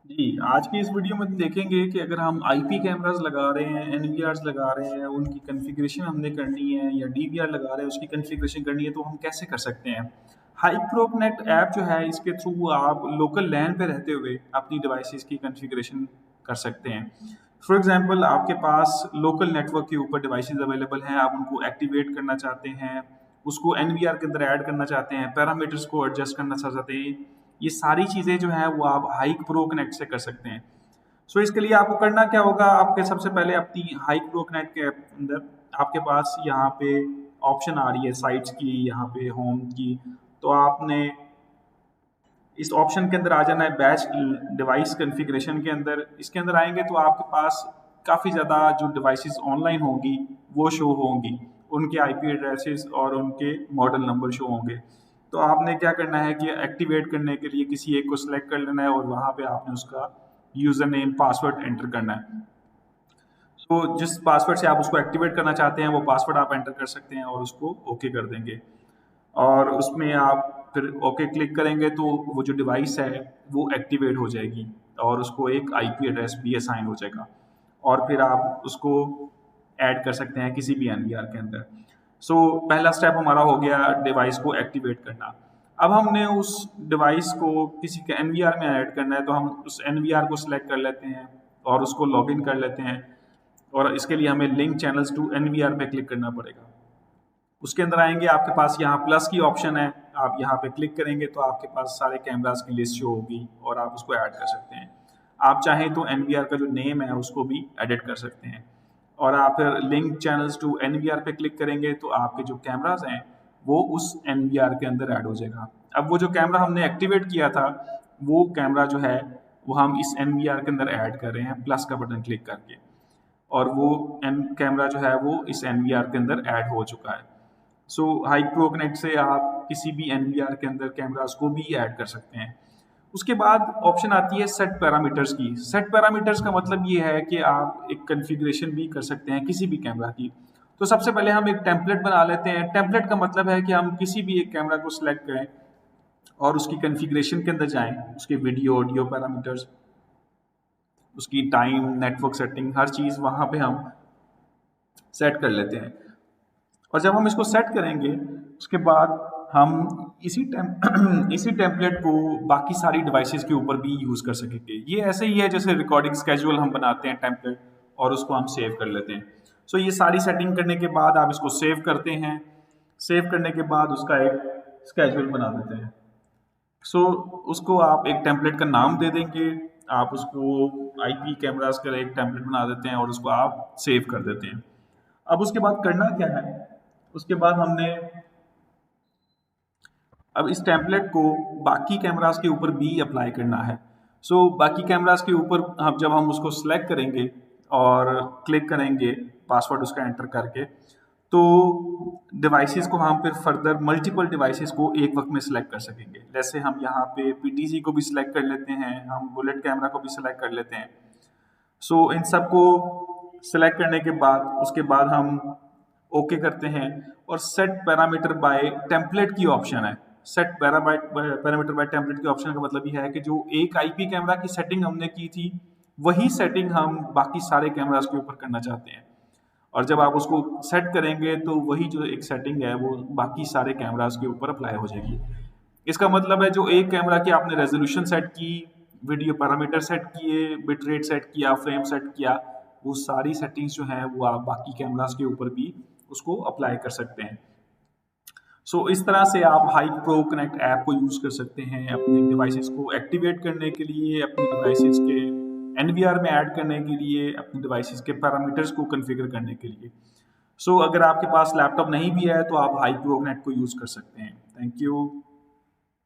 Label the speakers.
Speaker 1: जी, आज की इस वीडियो में देखेंगे कि अगर हम आईपी कैमरास लगा रहे हैं, एनवीआरस लगा रहे हैं, उनकी कॉन्फ़िगरेशन हमने करनी है या डीवीआर लगा रहे हैं, उसकी कॉन्फ़िगरेशन करनी है, तो हम कैसे कर सकते हैं? हाइप्रोकनेक्ट ऐप जो है, इसके थ्रू आप लोकल लैन पे रहते हुए अपनी डिवाइसेज़ की कॉन्फ़िगरेशन कर सकते हैं। फॉर एग्ज़ाम्पल आपके पास लोकल नेटवर्क के ऊपर डिवाइसेज़ अवेलेबल हैं, आप उनको एक्टिवेट करना चाहते हैं, उसको एनवीआर के अंदर ऐड करना चाहते हैं, पैरामीटर्स को एडजस्ट करना चाहते हैं। ये सारी चीज़ें जो हैं वो आप हाइक प्रो कनेक्ट से कर सकते हैं। सो इसके लिए आपको करना क्या होगा, आपके सबसे पहले अपनी हाइक प्रो कनेक्ट के अंदर आपके पास यहाँ पे ऑप्शन आ रही है साइट्स की, यहाँ पे होम की। तो आपने इस ऑप्शन के अंदर आ जाना है बैच डिवाइस कॉन्फ़िगरेशन के अंदर। इसके अंदर आएंगे तो आपके पास काफ़ी ज़्यादा जो डिवाइसेस ऑनलाइन होंगी वो शो होंगी, उनके आईपी एड्रेसेस और उनके मॉडल नंबर शो होंगे। तो आपने क्या करना है कि एक्टिवेट करने के लिए किसी एक को सिलेक्ट कर लेना है और वहाँ पे आपने उसका यूज़र नेम पासवर्ड एंटर करना है। तो जिस पासवर्ड से आप उसको एक्टिवेट करना चाहते हैं वो पासवर्ड आप एंटर कर सकते हैं और उसको ओके कर देंगे। और उसमें आप फिर ओके क्लिक करेंगे तो वो जो डिवाइस है वो एक्टिवेट हो जाएगी और उसको एक आईपी एड्रेस भी असाइन हो जाएगा और फिर आप उसको ऐड कर सकते हैं किसी भी एनवीआर के अंदर। सो पहला स्टेप हमारा हो गया डिवाइस को एक्टिवेट करना। अब हमने उस डिवाइस को किसी के एनवीआर में ऐड करना है तो हम उस एनवीआर को सिलेक्ट कर लेते हैं और उसको लॉगिन कर लेते हैं और इसके लिए हमें लिंक चैनल्स टू एनवीआर पे क्लिक करना पड़ेगा। उसके अंदर आएंगे, आपके पास यहाँ प्लस की ऑप्शन है, आप यहाँ पे क्लिक करेंगे तो आपके पास सारे कैमरास की लिस्ट शो होगी और आप उसको ऐड कर सकते हैं। आप चाहें तो एनवीआर का जो नेम है उसको भी एडिट कर सकते हैं और आप फिर लिंक चैनल्स टू एनवीआर पे क्लिक करेंगे तो आपके जो कैमरास हैं वो उस एनवीआर के अंदर ऐड हो जाएगा। अब वो जो कैमरा हमने एक्टिवेट किया था वो कैमरा जो है वो हम इस एनवीआर के अंदर ऐड कर रहे हैं प्लस का बटन क्लिक करके और वो एन कैमरा जो है वो इस एनवीआर के अंदर ऐड हो चुका है। सो हाई प्रो कनेक्ट से आप किसी भी एनवीआर के अंदर कैमरास को भी ऐड कर सकते हैं। उसके बाद ऑप्शन आती है सेट पैरामीटर्स की। सेट पैरामीटर्स का मतलब ये है कि आप एक कॉन्फ़िगरेशन भी कर सकते हैं किसी भी कैमरा की। तो सबसे पहले हम एक टेम्पलेट बना लेते हैं। टेम्पलेट का मतलब है कि हम किसी भी एक कैमरा को सिलेक्ट करें और उसकी कॉन्फ़िगरेशन के अंदर जाएं, उसके वीडियो ऑडियो पैरामीटर्स, उसकी टाइम नेटवर्क सेटिंग, हर चीज़ वहाँ पे हम सेट कर लेते हैं। और जब हम इसको सेट करेंगे उसके बाद हम इसी टेम्पलेट को बाकी सारी डिवाइसेस के ऊपर भी यूज़ कर सकेंगे। ये ऐसे ही है जैसे रिकॉर्डिंग स्केड्यूल हम बनाते हैं टेम्पलेट और उसको हम सेव कर लेते हैं। सो ये सारी सेटिंग करने के बाद आप इसको सेव करते हैं। सेव करने के बाद उसका एक स्केड्यूल बना देते हैं। सो उसको आप एक टेम्पलेट का नाम दे देंगे। आप उसको आईपी कैमरास का एक टेम्पलेट बना देते हैं और उसको आप सेव कर देते हैं। अब उसके बाद करना क्या है, उसके बाद हमने अब इस टेम्पलेट को बाकी कैमरास के ऊपर भी अप्लाई करना है। सो बाकी कैमरास के ऊपर हम जब हम उसको सिलेक्ट करेंगे और क्लिक करेंगे पासवर्ड उसका एंटर करके तो डिवाइसेस को हम फिर फर्दर मल्टीपल डिवाइसेस को एक वक्त में सिलेक्ट कर सकेंगे। जैसे हम यहाँ पे पीटीजी को भी सिलेक्ट कर लेते हैं, हम बुलेट कैमरा को भी सिलेक्ट कर लेते हैं। सो इन सबको सेलेक्ट करने के बाद उसके बाद हम ओके करते हैं और सेट पैरामीटर बाय टेम्पलेट की ऑप्शन है। सेट पैरामीटर बाय टेम्पलेट के ऑप्शन का मतलब ये है कि जो एक आईपी कैमरा की सेटिंग हमने की थी वही सेटिंग हम बाकी सारे कैमरास के ऊपर करना चाहते हैं और जब आप उसको सेट करेंगे तो वही जो एक सेटिंग है वो बाकी सारे कैमरास के ऊपर अप्लाई हो जाएगी। इसका मतलब है जो एक कैमरा की आपने रेजोल्यूशन सेट की, वीडियो पैरामीटर सेट किए, बिट रेट सेट किया, फ्रेम सेट किया, वो सारी सेटिंग्स जो हैं वो आप बाकी कैमरास के ऊपर भी उसको अप्लाई कर सकते हैं। सो इस तरह से आप हाई प्रो कनेक्ट ऐप को यूज़ कर सकते हैं अपने डिवाइसेस को एक्टिवेट करने के लिए, अपने डिवाइसेस के एनवीआर में ऐड करने के लिए, अपने डिवाइसेस के पैरामीटर्स को कॉन्फ़िगर करने के लिए। सो अगर आपके पास लैपटॉप नहीं भी है तो आप हाई प्रो कनेक्ट को यूज़ कर सकते हैं। Thank you.